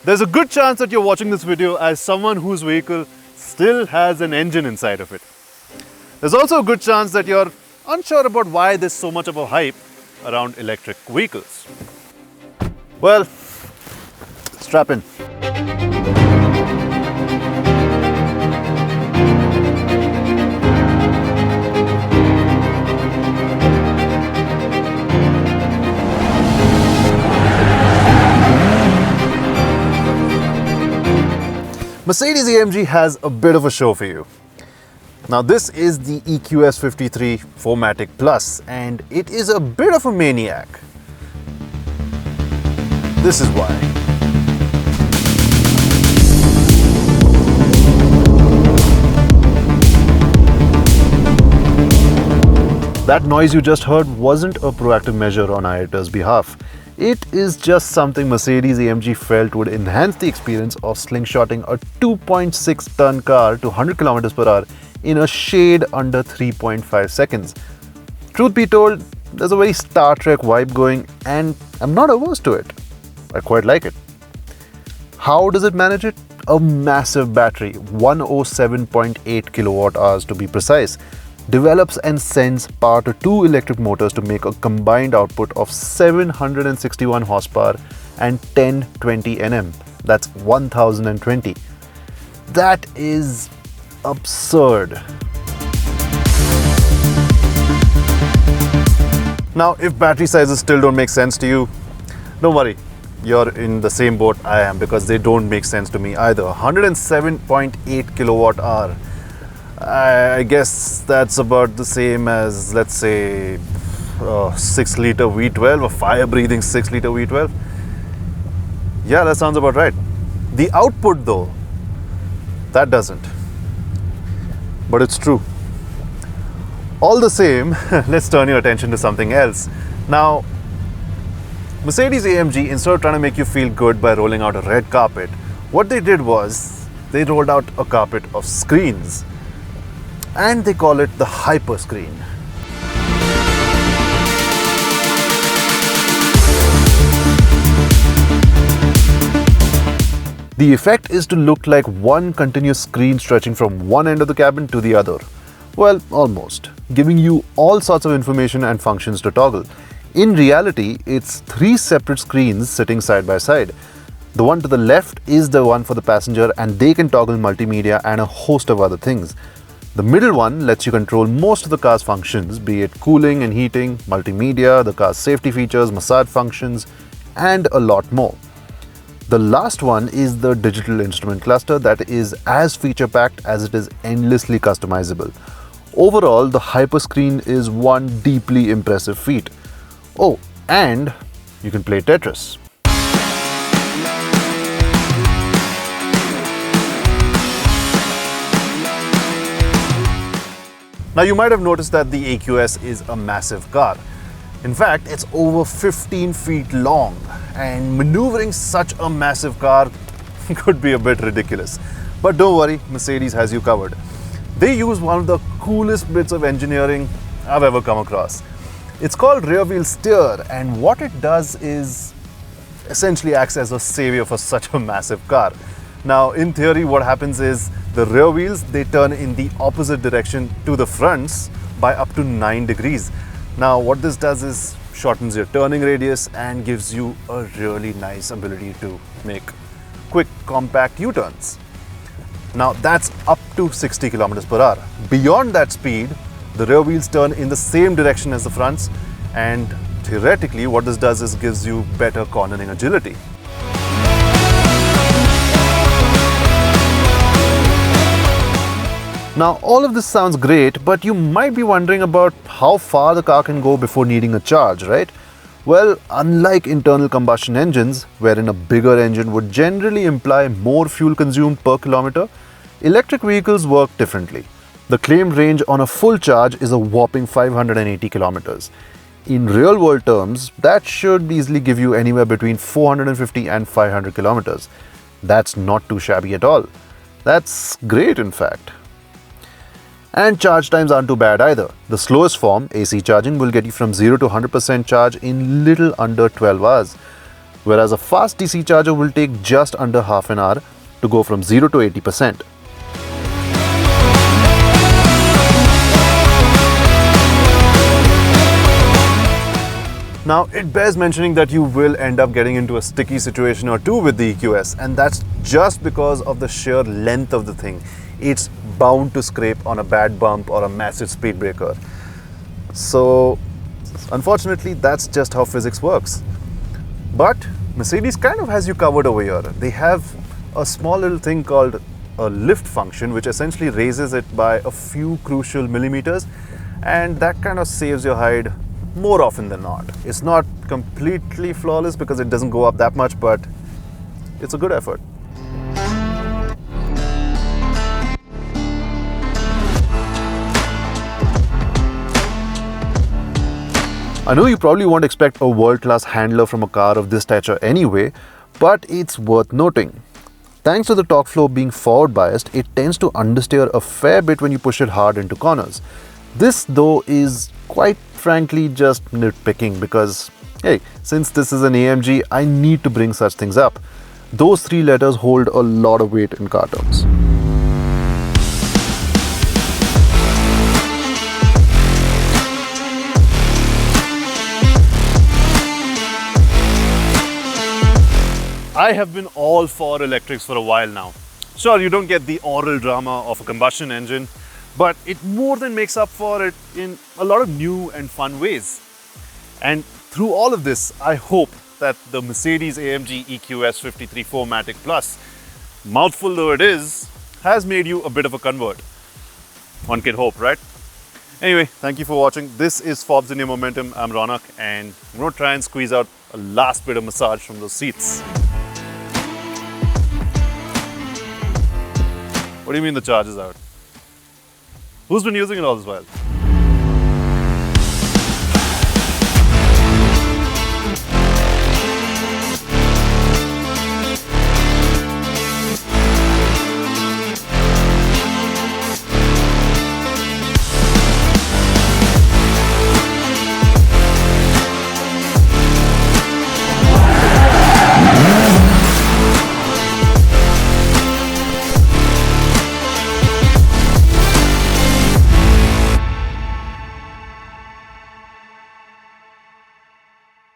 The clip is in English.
There's a good chance that you're watching this video as someone whose vehicle still has an engine inside of it. There's also a good chance that you're unsure about why there's so much of a hype around electric vehicles. Well, strap in. Mercedes-AMG has a bit of a show for you. Now this is the EQS53 4Matic Plus and it is a bit of a maniac. This is why. That noise you just heard wasn't a proactive measure on IATA's behalf. It is just something Mercedes-AMG felt would enhance the experience of slingshotting a 2.6-ton car to 100 km per hour in a shade under 3.5 seconds. Truth be told, there's a very Star Trek vibe going and I'm not averse to it. I quite like it. How does it manage it? A massive battery, 107.8 kilowatt hours to be precise, develops and sends power to two electric motors to make a combined output of 761 horsepower and 1020 Nm. That's 1020. That is absurd. Now, if battery sizes still don't make sense to you, don't worry. You're in the same boat I am because they don't make sense to me either. 107.8 kilowatt hour. I guess that's about the same as, let's say, 6-liter V12, a fire-breathing 6-liter V12. Yeah, that sounds about right. The output though, that doesn't. But it's true. All the same, let's turn your attention to something else. Now, Mercedes-AMG, instead of trying to make you feel good by rolling out a red carpet, what they did was they rolled out a carpet of screens. And they call it the hyperscreen. The effect is to look like one continuous screen stretching from one end of the cabin to the other. Well, almost, giving you all sorts of information and functions to toggle. In reality, it's 3 separate screens sitting side by side. The one to the left is the one for the passenger and they can toggle multimedia and a host of other things. The middle one lets you control most of the car's functions, be it cooling and heating, multimedia, the car's safety features, massage functions, and a lot more. The last one is the digital instrument cluster that is as feature-packed as it is endlessly customizable. Overall, the hyperscreen is one deeply impressive feat. Oh, and you can play Tetris. Now you might have noticed that the EQS is a massive car. In fact, it's over 15 feet long and maneuvering such a massive car could be a bit ridiculous. But don't worry, Mercedes has you covered. They use one of the coolest bits of engineering I've ever come across. It's called rear wheel steer and what it does is essentially acts as a savior for such a massive car. Now in theory what happens is the rear wheels, they turn in the opposite direction to the fronts by up to 9 degrees. Now what this does is shortens your turning radius and gives you a really nice ability to make quick compact U-turns. Now that's up to 60 km per hour. Beyond that speed, the rear wheels turn in the same direction as the fronts and theoretically what this does is gives you better cornering agility. Now all of this sounds great, but you might be wondering about how far the car can go before needing a charge, right? Well, unlike internal combustion engines, wherein a bigger engine would generally imply more fuel consumed per kilometer, electric vehicles work differently. The claimed range on a full charge is a whopping 580 kilometers. In real world terms, that should easily give you anywhere between 450 and 500 kilometers. That's not too shabby at all. That's great in fact. And charge times aren't too bad either. The slowest form, AC charging, will get you from 0 to 100% charge in little under 12 hours. whereas a fast DC charger will take just under half an hour to go from 0 to 80%. Now, it bears mentioning that you will end up getting into a sticky situation or two with the EQS, and that's just because of the sheer length of the thing. It's bound to scrape on a bad bump or a massive speed breaker. So, unfortunately, that's just how physics works. But Mercedes kind of has you covered over here. They have a small little thing called a lift function, which essentially raises it by a few crucial millimeters, and that kind of saves your hide more often than not. It's not completely flawless because it doesn't go up that much, but it's a good effort. I know you probably won't expect a world-class handler from a car of this stature anyway, but it's worth noting. Thanks to the torque flow being forward biased, it tends to understeer a fair bit when you push it hard into corners. This though is quite frankly just nitpicking because, hey, since this is an AMG, I need to bring such things up. Those three letters hold a lot of weight in car terms. I have been all for electrics for a while now. Sure, you don't get the oral drama of a combustion engine, but it more than makes up for it in a lot of new and fun ways. And through all of this, I hope that the Mercedes-AMG EQS53 4Matic Plus, mouthful though it is, has made you a bit of a convert. One can hope, right? Anyway, thank you for watching. This is Forbes India Momentum. I'm Ronak, and I'm going to try and squeeze out a last bit of massage from those seats. What do you mean the charge is out? Who's been using it all this while?